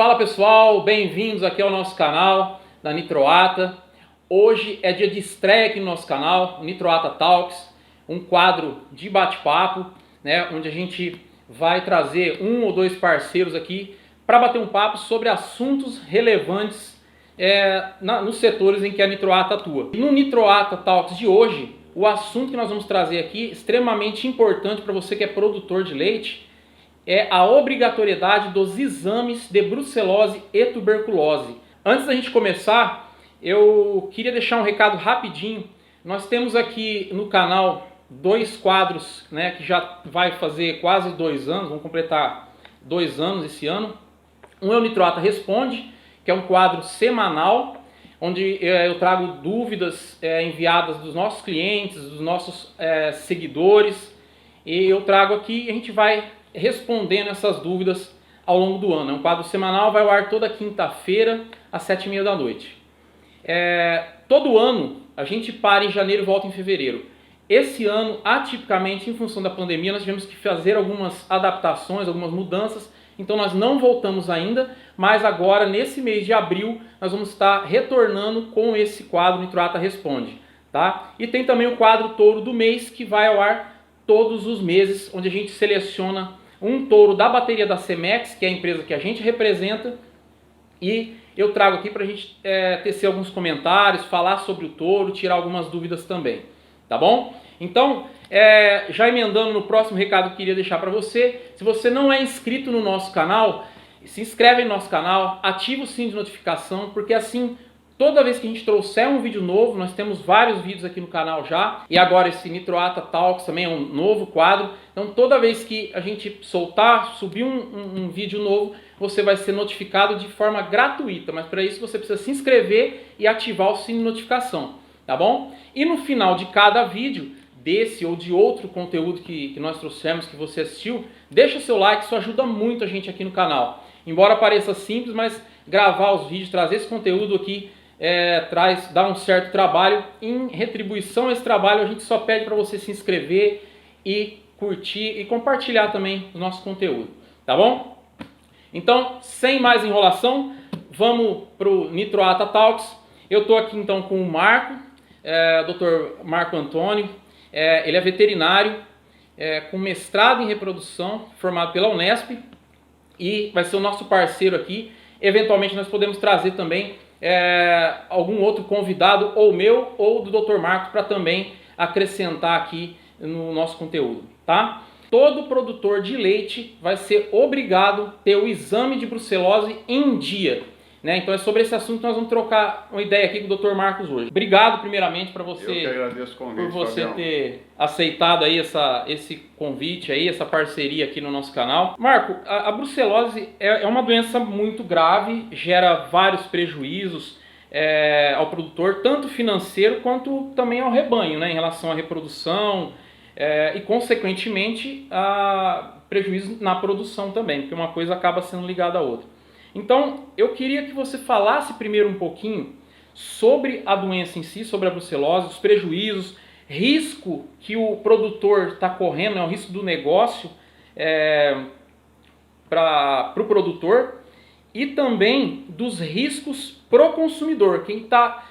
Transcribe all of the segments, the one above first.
Fala pessoal, bem-vindos aqui ao nosso canal da Nitroata. Hoje é dia de estreia aqui no nosso canal, o Nitroata Talks, um quadro de bate-papo, né, onde a gente vai trazer um ou dois parceiros aqui para bater um papo sobre assuntos relevantes nos setores em que a Nitroata atua. E no Nitroata Talks de hoje, o assunto que nós vamos trazer aqui, extremamente importante para você que é produtor de leite, é a obrigatoriedade dos exames de brucelose e tuberculose. Antes da gente começar, eu queria deixar um recado rapidinho. Nós temos aqui no canal dois quadros, né, que já vai fazer quase 2 anos, vamos completar 2 anos esse ano. Um é o Nitroata Responde, que é um quadro semanal, onde eu trago dúvidas enviadas dos nossos clientes, dos nossos seguidores, e eu trago aqui e a gente vai respondendo essas dúvidas ao longo do ano. É um quadro semanal, vai ao ar toda quinta-feira às 7h30 da noite. Todo ano a gente para em janeiro e volta em fevereiro. Esse ano, atipicamente, em função da pandemia, nós tivemos que fazer algumas adaptações, algumas mudanças, então nós não voltamos ainda, mas agora, nesse mês de abril, nós vamos estar retornando com esse quadro Nitroata Responde. Tá? E tem também o quadro Touro do Mês, que vai ao ar todos os meses, onde a gente seleciona um touro da bateria da Cemex, que é a empresa que a gente representa, e eu trago aqui para a gente tecer alguns comentários, falar sobre o touro, tirar algumas dúvidas também, tá bom? Então, já emendando no próximo recado que eu queria deixar para você, se você não é inscrito no nosso canal, se inscreve no nosso canal, ativa o sininho de notificação, porque assim, toda vez que a gente trouxer um vídeo novo, nós temos vários vídeos aqui no canal já, e agora esse Nitroata Talks também é um novo quadro, então toda vez que a gente subir um vídeo novo, você vai ser notificado de forma gratuita, mas para isso você precisa se inscrever e ativar o sininho de notificação, tá bom? E no final de cada vídeo, desse ou de outro conteúdo que nós trouxemos, que você assistiu, deixa seu like, isso ajuda muito a gente aqui no canal. Embora pareça simples, mas gravar os vídeos, trazer esse conteúdo aqui, dá um certo trabalho. Em retribuição a esse trabalho, a gente só pede para você se inscrever e curtir e compartilhar também o nosso conteúdo, tá bom? Então, sem mais enrolação, vamos para o Nitroata Talks. Eu estou aqui então com o Marco, Dr. Marco Antônio. Ele é veterinário, com mestrado em reprodução, formado pela Unesp, e vai ser o nosso parceiro aqui. Eventualmente nós podemos trazer também algum outro convidado, ou meu ou do Dr. Marcos, para também acrescentar aqui no nosso conteúdo, tá? Todo produtor de leite vai ser obrigado a ter o exame de brucelose em dia, né? Então é sobre esse assunto que nós vamos trocar uma ideia aqui com o Dr. Marcos hoje. Obrigado primeiramente para você, eu que agradeço o convite, por você Fabião, ter aceitado aí esse convite aí, essa parceria aqui no nosso canal. Marco, a brucelose é uma doença muito grave, gera vários prejuízos ao produtor, tanto financeiro quanto também ao rebanho, né, em relação à reprodução e consequentemente a prejuízo na produção também, porque uma coisa acaba sendo ligada à outra. Então, eu queria que você falasse primeiro um pouquinho sobre a doença em si, sobre a brucelose, os prejuízos, risco que o produtor está correndo, né, o risco do negócio para o produtor, e também dos riscos para o consumidor. Quem está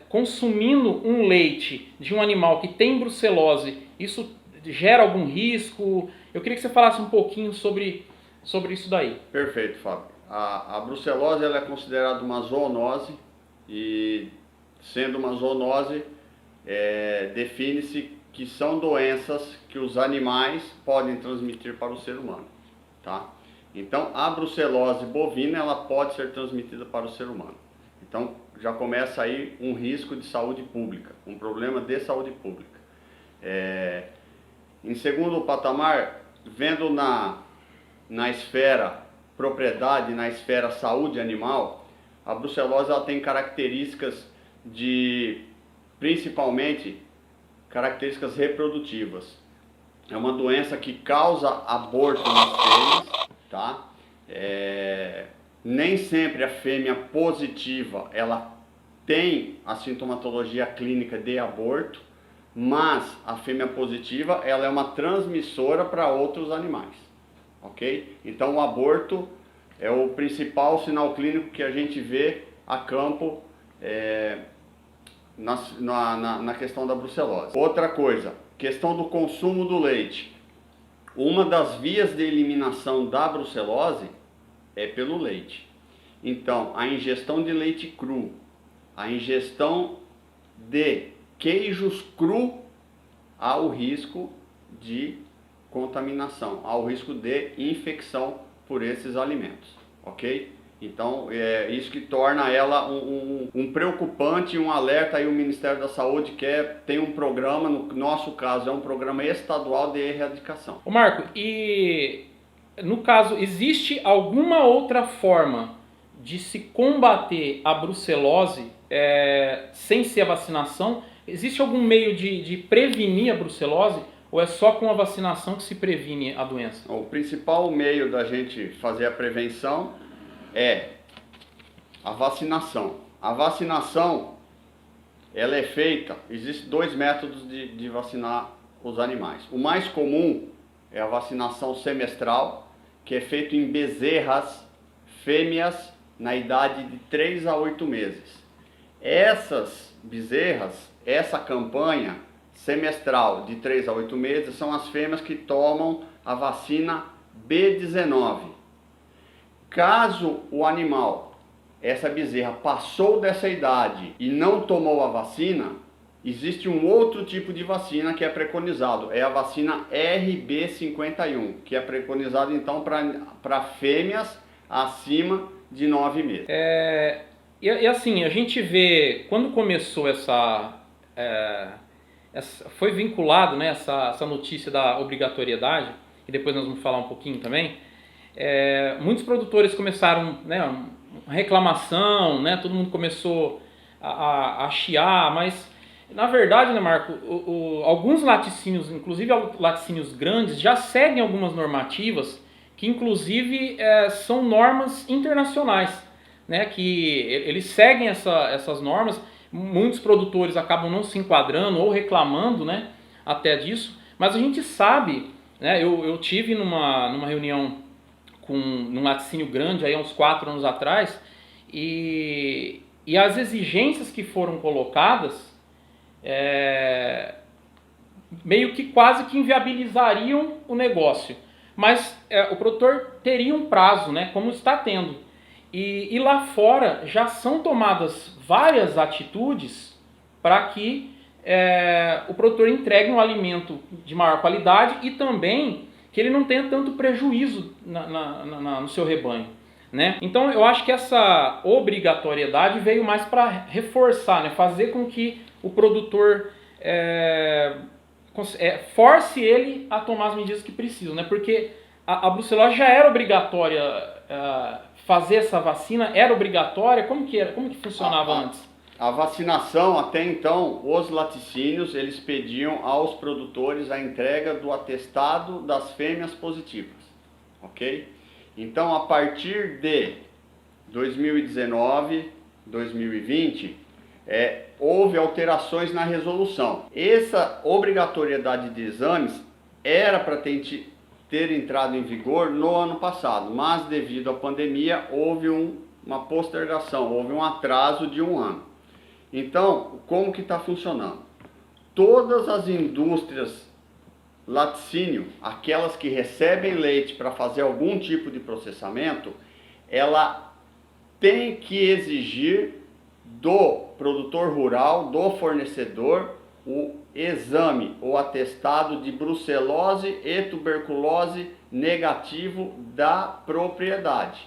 consumindo um leite de um animal que tem brucelose, isso gera algum risco? Eu queria que você falasse um pouquinho sobre isso daí. Perfeito, Fábio. A brucelose ela é considerada uma zoonose e, sendo uma zoonose, define-se que são doenças que os animais podem transmitir para o ser humano, tá? Então, a brucelose bovina ela pode ser transmitida para o ser humano. Então, já começa aí um risco de saúde pública, um problema de saúde pública. Em segundo patamar, vendo na esfera propriedade, na esfera saúde animal, a brucelose ela tem características principalmente características reprodutivas. É uma doença que causa aborto nas fêmeas, tá? Nem sempre a fêmea positiva ela tem a sintomatologia clínica de aborto, mas a fêmea positiva ela é uma transmissora para outros animais. Ok? Então o aborto é o principal sinal clínico que a gente vê a campo na questão da brucelose. Outra coisa, questão do consumo do leite. Uma das vias de eliminação da brucelose é pelo leite. Então, a ingestão de leite cru, a ingestão de queijos cru, há o risco de contaminação, há o risco de infecção por esses alimentos, ok? Então, é isso que torna ela um preocupante, um alerta aí o Ministério da Saúde tem um programa, no nosso caso é um programa estadual de erradicação. Ô Marco, e no caso, existe alguma outra forma de se combater a brucelose sem ser a vacinação? Existe algum meio de prevenir a brucelose ou é só com a vacinação que se previne a doença? O principal meio da gente fazer a prevenção é a vacinação. A vacinação, ela é feita, existem 2 métodos de vacinar os animais. O mais comum é a vacinação semestral, que é feito em bezerras fêmeas na idade de 3 a 8 meses. Essas bezerras, essa campanha semestral de 3 a 8 meses, são as fêmeas que tomam a vacina B19. Caso o animal, essa bezerra, passou dessa idade e não tomou a vacina, existe um outro tipo de vacina que é preconizado, é a vacina RB51, que é preconizado então para fêmeas acima de 9 meses. E assim, a gente vê, quando começou foi vinculado, né, essa notícia da obrigatoriedade, e depois nós vamos falar um pouquinho também, muitos produtores começaram, né, uma reclamação, né, todo mundo começou a chiar, mas na verdade, né, Marco, alguns laticínios, inclusive laticínios grandes, já seguem algumas normativas que inclusive são normas internacionais, né, que eles seguem essas normas. Muitos produtores acabam não se enquadrando ou reclamando, né, até disso, mas a gente sabe, né, eu tive numa reunião num laticínio grande aí há uns 4 anos atrás, e as exigências que foram colocadas meio que quase que inviabilizariam o negócio, mas o produtor teria um prazo, né, como está tendo. E lá fora já são tomadas várias atitudes para que o produtor entregue um alimento de maior qualidade e também que ele não tenha tanto prejuízo no seu rebanho, né? Então eu acho que essa obrigatoriedade veio mais para reforçar, né, fazer com que o produtor force ele a tomar as medidas que precisam, né? Porque a brucelose já era obrigatória, fazer essa vacina era obrigatória. Como que funcionava antes? A vacinação, até então, os laticínios, eles pediam aos produtores a entrega do atestado das fêmeas positivas, ok? Então, a partir de 2019, 2020, houve alterações na resolução. Essa obrigatoriedade de exames era para ter entrado em vigor no ano passado, mas devido à pandemia houve uma postergação, houve um atraso de 1 ano. Então, como que está funcionando? Todas as indústrias laticínio, aquelas que recebem leite para fazer algum tipo de processamento, ela tem que exigir do produtor rural, do fornecedor, o exame, o atestado de brucelose e tuberculose negativo da propriedade,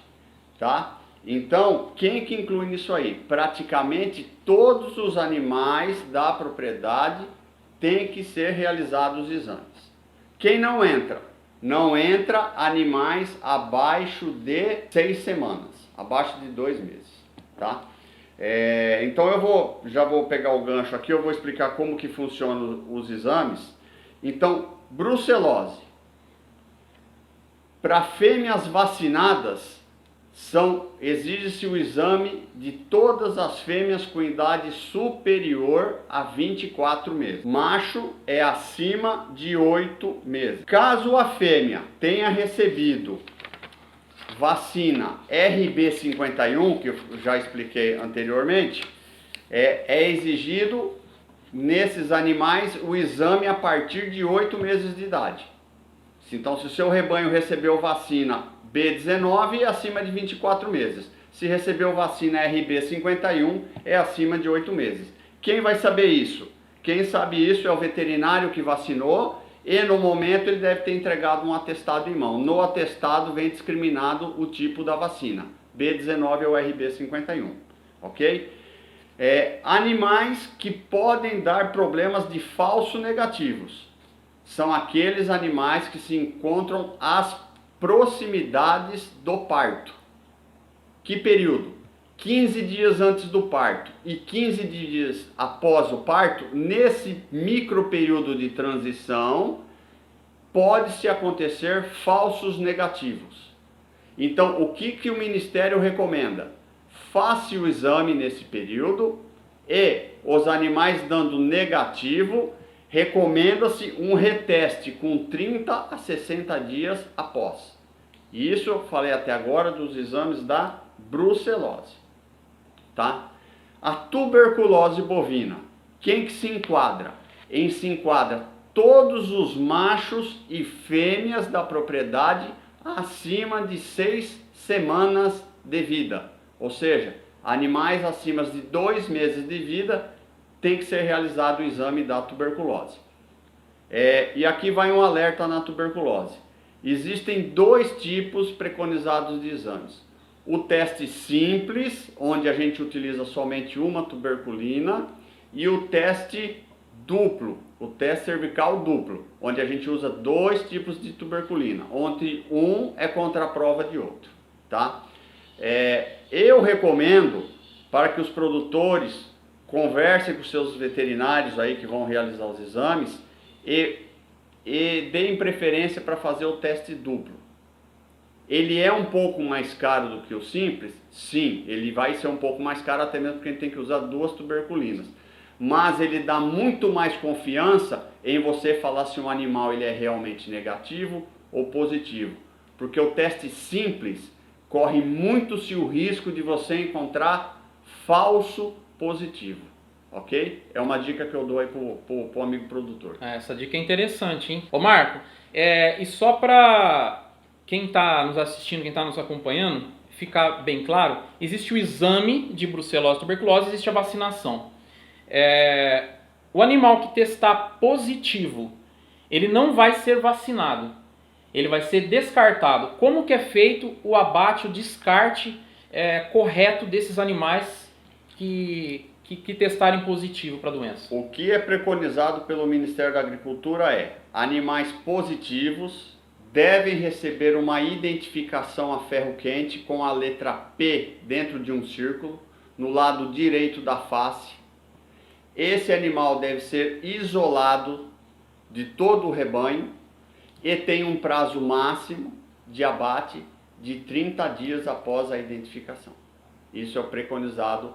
tá? Então, quem que inclui nisso aí? Praticamente todos os animais da propriedade têm que ser realizados os exames. Quem não entra? Não entra animais abaixo de 6 semanas, abaixo de 2 meses, tá? Então já vou pegar o gancho aqui, eu vou explicar como que funcionam os exames. Então, brucelose. Para fêmeas vacinadas, exige-se o exame de todas as fêmeas com idade superior a 24 meses. Macho é acima de 8 meses. Caso a fêmea tenha recebido vacina RB51, que eu já expliquei anteriormente, é exigido nesses animais o exame a partir de 8 meses de idade. Então, se o seu rebanho recebeu vacina B19, é acima de 24 meses. Se recebeu vacina RB51, é acima de 8 meses. Quem vai saber isso? Quem sabe isso é o veterinário que vacinou e no momento ele deve ter entregado um atestado em mão. No atestado vem discriminado o tipo da vacina. B19 é o RB51, ok? Animais que podem dar problemas de falso negativos. São aqueles animais que se encontram às proximidades do parto. Que período? 15 dias antes do parto e 15 dias após o parto, nesse micro período de transição, pode-se acontecer falsos negativos. Então, o que o Ministério recomenda? Faça o exame nesse período e os animais dando negativo, recomenda-se um reteste com 30 a 60 dias após. Isso eu falei até agora dos exames da brucelose. Tá? A tuberculose bovina, quem que se enquadra? Se enquadra todos os machos e fêmeas da propriedade acima de 6 semanas de vida. Ou seja, animais acima de 2 meses de vida tem que ser realizado o exame da tuberculose. E aqui vai um alerta na tuberculose. Existem 2 tipos preconizados de exames. O teste simples, onde a gente utiliza somente uma tuberculina, e o teste duplo, o teste cervical duplo, onde a gente usa 2 tipos de tuberculina, onde um é contra a prova de outro, tá? Eu recomendo para que os produtores conversem com seus veterinários aí que vão realizar os exames e deem preferência para fazer o teste duplo. Ele é um pouco mais caro do que o simples? Sim, ele vai ser um pouco mais caro, até mesmo porque a gente tem que usar 2 tuberculinas. Mas ele dá muito mais confiança em você falar se um animal ele é realmente negativo ou positivo. Porque o teste simples corre muito-se o risco de você encontrar falso positivo. Ok? É uma dica que eu dou aí pro amigo produtor. Essa dica é interessante, hein? Ô Marco, e só para quem está nos assistindo, quem está nos acompanhando, ficar bem claro, existe o exame de brucelose e tuberculose, existe a vacinação. O animal que testar positivo, ele não vai ser vacinado, ele vai ser descartado. Como que é feito o abate, o descarte correto desses animais que testarem positivo para a doença? O que é preconizado pelo Ministério da Agricultura animais positivos devem receber uma identificação a ferro quente com a letra P dentro de um círculo, no lado direito da face. Esse animal deve ser isolado de todo o rebanho e tem um prazo máximo de abate de 30 dias após a identificação. Isso é preconizado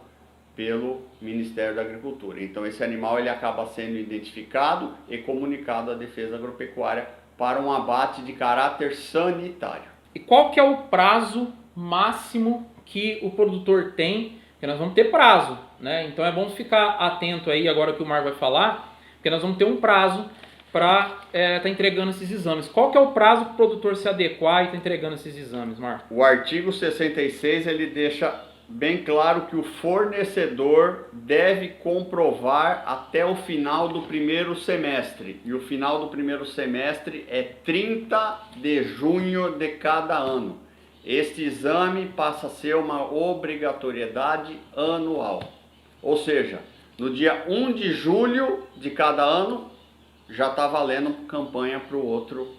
pelo Ministério da Agricultura. Então esse animal ele acaba sendo identificado e comunicado à Defesa Agropecuária para um abate de caráter sanitário. E qual que é o prazo máximo que o produtor tem? Porque nós vamos ter prazo, né? Então é bom ficar atento aí agora que o Marco vai falar, porque nós vamos ter um prazo para estar entregando esses exames. Qual que é o prazo para o produtor se adequar e estar entregando esses exames, Marco? O artigo 66 ele deixa bem claro que o fornecedor deve comprovar até o final do primeiro semestre. E o final do primeiro semestre é 30 de junho de cada ano. Este exame passa a ser uma obrigatoriedade anual. Ou seja, no dia 1 de julho de cada ano, já está valendo campanha para o outro.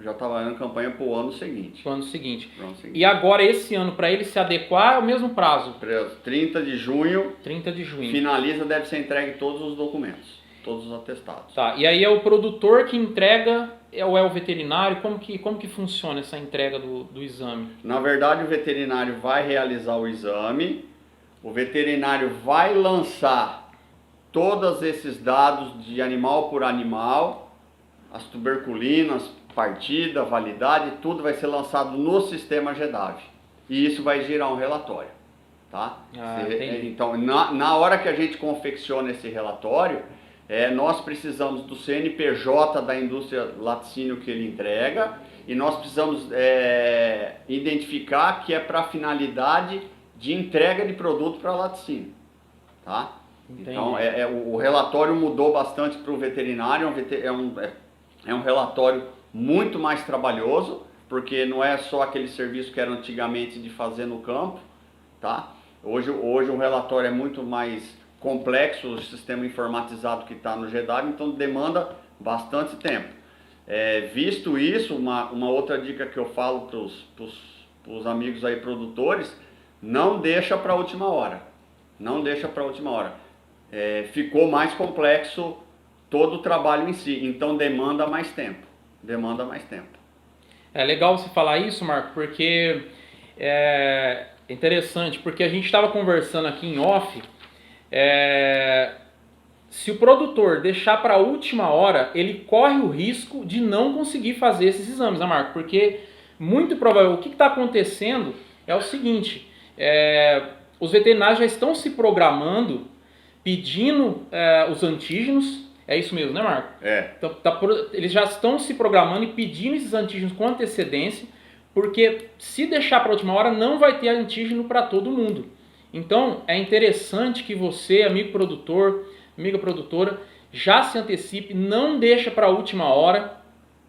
Já está valendo campanha para o ano seguinte. Pro ano seguinte. E agora, esse ano, para ele se adequar, é o mesmo prazo? 30 de junho. 30 de junho. Finaliza, deve ser entregue todos os documentos, todos os atestados. Tá, e aí é o produtor que entrega ou é o veterinário? Como que funciona essa entrega do exame? Na verdade, o veterinário vai realizar o exame, o veterinário vai lançar todos esses dados de animal por animal, as tuberculinas, partida, validade, tudo vai ser lançado no sistema GEDAV. E isso vai gerar um relatório. Tá? Então, na hora que a gente confecciona esse relatório, nós precisamos do CNPJ da indústria laticínio que ele entrega e nós precisamos identificar que é para finalidade de entrega de produto para laticínio. Tá? Então, o relatório mudou bastante para o veterinário, é um relatório muito mais trabalhoso, porque não é só aquele serviço que era antigamente de fazer no campo. Tá? Hoje o relatório é muito mais complexo, o sistema informatizado que está no GEDAV, então demanda bastante tempo. Visto isso, uma outra dica que eu falo para os amigos aí produtores, não deixa para a última hora. Não deixa para a última hora. Ficou mais complexo todo o trabalho em si, então demanda mais tempo. Demanda mais tempo. É legal você falar isso, Marco, porque é interessante, porque a gente estava conversando aqui em off, se o produtor deixar para a última hora, ele corre o risco de não conseguir fazer esses exames, né, Marco? Porque muito provável, o que está acontecendo é o seguinte, os veterinários já estão se programando, pedindo os antígenos. É isso mesmo, né, Marco? Então, eles já estão se programando e pedindo esses antígenos com antecedência, porque se deixar para a última hora, não vai ter antígeno para todo mundo. Então, é interessante que você, amigo produtor, amiga produtora, já se antecipe, não deixa para a última hora,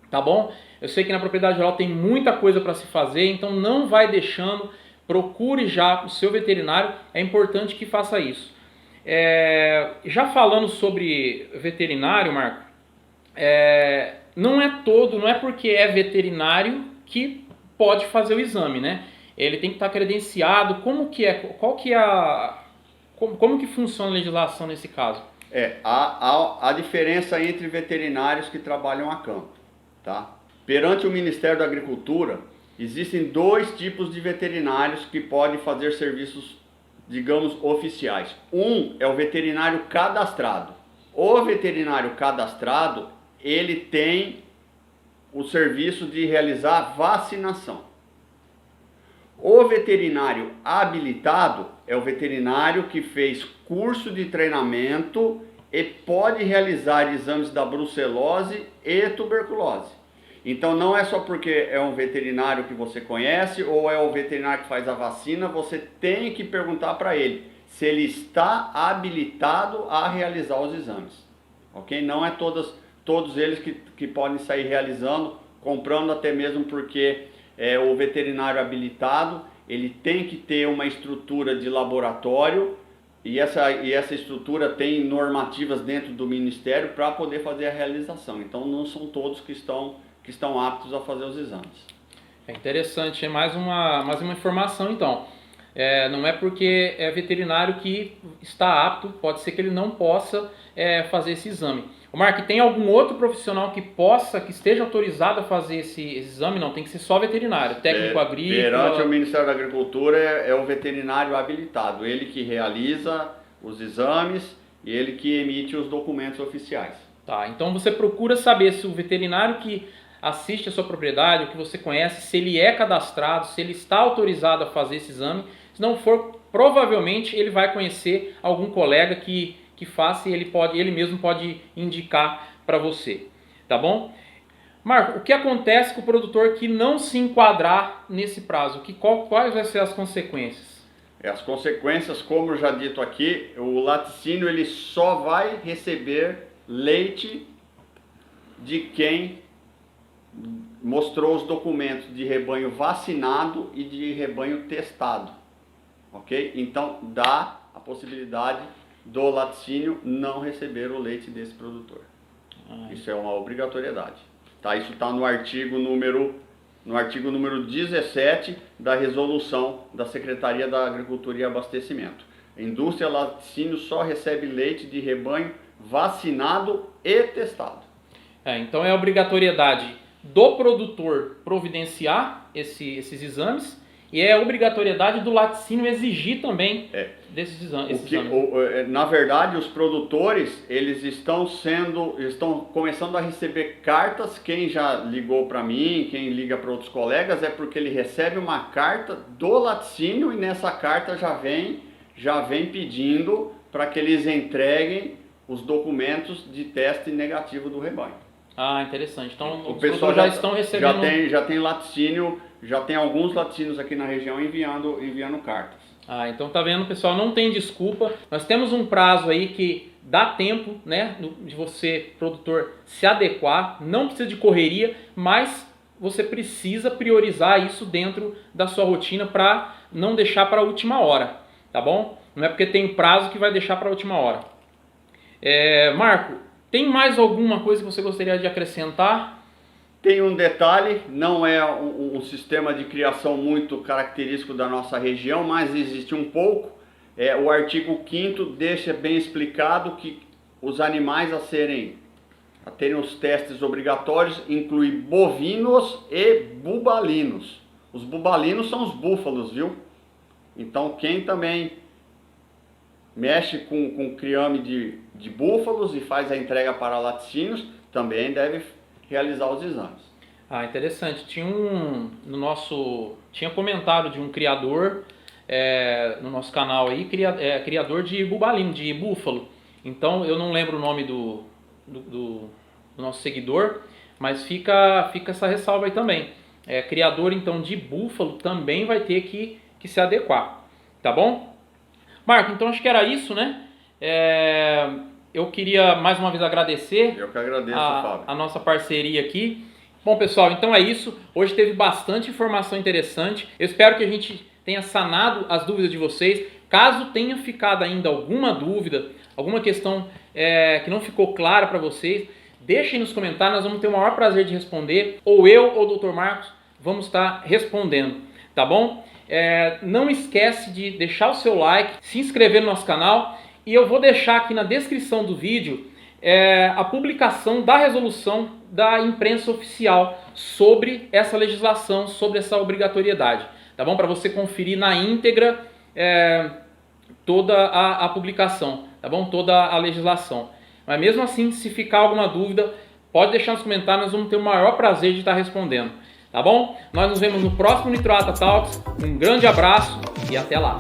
tá bom? Eu sei que na propriedade rural tem muita coisa para se fazer, então não vai deixando, procure já o seu veterinário, é importante que faça isso. Já falando sobre veterinário, Marco, não é porque é veterinário que pode fazer o exame, né? Ele tem que estar credenciado. Como que funciona a legislação nesse caso? A diferença entre veterinários que trabalham a campo, tá? Perante o Ministério da Agricultura, existem dois tipos de veterinários que podem fazer serviços, digamos, oficiais. Um é o veterinário cadastrado. O veterinário cadastrado, ele tem o serviço de realizar vacinação. O veterinário habilitado é o veterinário que fez curso de treinamento e pode realizar exames da brucelose e tuberculose. Então não é só porque é um veterinário que você conhece ou é o veterinário que faz a vacina, você tem que perguntar para ele se ele está habilitado a realizar os exames. Ok? Não é todos eles que podem sair realizando, comprando, até mesmo porque o veterinário habilitado, ele tem que ter uma estrutura de laboratório e essa estrutura tem normativas dentro do Ministério para poder fazer a realização. Então não são todos que estão aptos a fazer os exames. É interessante, é mais uma informação então. Não é porque é veterinário que está apto, pode ser que ele não possa fazer esse exame. O Marco, tem algum outro profissional que esteja autorizado a fazer esse exame? Não, tem que ser só veterinário, técnico agrícola. Perante o Ministério da Agricultura é o veterinário habilitado, ele que realiza os exames e ele que emite os documentos oficiais. Tá, então você procura saber se o veterinário que assiste a sua propriedade, o que você conhece, se ele é cadastrado, se ele está autorizado a fazer esse exame. Se não for, provavelmente ele vai conhecer algum colega que faça e ele mesmo pode indicar para você, tá bom? Marco, o que acontece com o produtor que não se enquadrar nesse prazo? Quais vão ser as consequências? As consequências, como já dito aqui, o laticínio ele só vai receber leite de quem mostrou os documentos de rebanho vacinado e de rebanho testado, ok? Então dá a possibilidade do laticínio não receber o leite desse produtor. Isso é uma obrigatoriedade. Tá? Isso está no artigo número 17 da resolução da Secretaria da Agricultura e Abastecimento. A indústria laticínio só recebe leite de rebanho vacinado e testado. Então é obrigatoriedade do produtor providenciar esses exames E é obrigatoriedade do laticínio exigir também desses exames. Na verdade, os produtores eles estão começando a receber cartas. Quem já ligou para mim, quem liga para outros colegas, é porque ele recebe uma carta do laticínio e nessa carta já vem pedindo para que eles entreguem os documentos de teste negativo do rebanho. Ah, interessante. Então o pessoal já estão recebendo. Já tem laticínio, já tem alguns laticínios aqui na região enviando cartas. Ah, então tá vendo, pessoal, não tem desculpa. Nós temos um prazo aí que dá tempo, né, de você, produtor, se adequar. Não precisa de correria, mas você precisa priorizar isso dentro da sua rotina para não deixar para a última hora, tá bom? Não é porque tem prazo que vai deixar para a última hora. Marco, tem mais alguma coisa que você gostaria de acrescentar? Tem um detalhe, não é um sistema de criação muito característico da nossa região, mas existe um pouco. O artigo 5º deixa bem explicado que os animais a terem os testes obrigatórios inclui bovinos e bubalinos. Os bubalinos são os búfalos, viu? Então quem também mexe com criame de búfalos e faz a entrega para laticínios também deve realizar os exames. Ah, interessante. Tinha comentário de um criador no nosso canal aí, criador de bubalino, de búfalo. Então eu não lembro o nome do nosso seguidor, mas fica essa ressalva aí também. Criador então de búfalo também vai ter que se adequar, tá bom? Marco, então acho que era isso, né? Eu queria mais uma vez agradecer. Eu que agradeço, Fábio, a nossa parceria aqui. Bom, pessoal, então é isso. Hoje teve bastante informação interessante. Eu espero que a gente tenha sanado as dúvidas de vocês. Caso tenha ficado ainda alguma dúvida, alguma questão que não ficou clara para vocês, deixem nos comentários, nós vamos ter o maior prazer de responder. Ou eu ou o Dr. Marcos vamos estar respondendo, tá bom? Não esquece de deixar o seu like, se inscrever no nosso canal e eu vou deixar aqui na descrição do vídeo a publicação da resolução da imprensa oficial sobre essa legislação, sobre essa obrigatoriedade, tá bom? Para você conferir na íntegra toda a publicação, tá bom? Toda a legislação. Mas mesmo assim, se ficar alguma dúvida, pode deixar nos comentários, nós vamos ter o maior prazer de estar respondendo. Tá bom? Nós nos vemos no próximo Nitroata Talks. Um grande abraço e até lá!